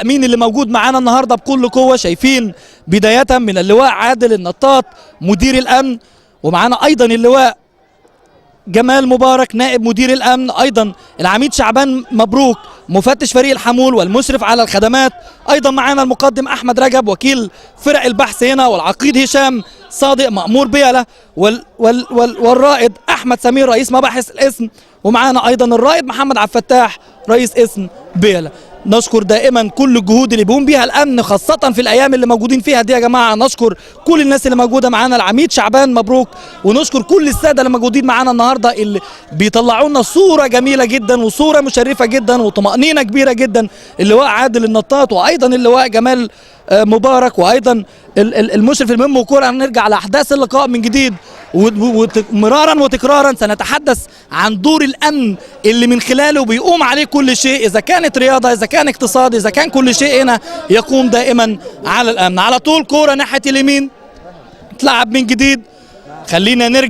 مين اللي موجود معانا النهارده بكل قوه. شايفين بدايه من اللواء عادل النطاط مدير الامن، ومعانا ايضا اللواء جمال مبارك نائب مدير الامن، ايضا العميد شعبان مبروك مفتش فريق الحمول والمشرف على الخدمات، ايضا معانا المقدم احمد رجب وكيل فرق البحث هنا، والعقيد هشام صادق مأمور بيله، والرائد احمد سمير رئيس مباحث الاسم، ومعانا ايضا الرائد محمد عبد الفتاح رئيس اسم بيله. نشكر دائما كل الجهود اللي بيقوم بيها الامن خاصه في الايام اللي موجودين فيها دي يا جماعه. نشكر كل الناس اللي موجوده معانا، العميد شعبان مبروك، ونشكر كل الساده اللي موجودين معانا النهارده اللي بيطلعوا لنا صوره جميله جدا وصوره مشرفه جدا وطمانينه كبيره جدا. اللواء عادل النطاط وايضا اللواء جمال مبارك وايضا المشرف المهم، وكره نرجع لاحداث اللقاء من جديد، ومرارا وتكرارا سنتحدث عن دور الامن اللي من خلاله بيقوم عليه كل شيء، اذا كانت رياضه اذا كان اقتصاد اذا كان كل شيء هنا يقوم دائما على الامن. على طول كوره ناحيه اليمين تلعب من جديد، خلينا نرجع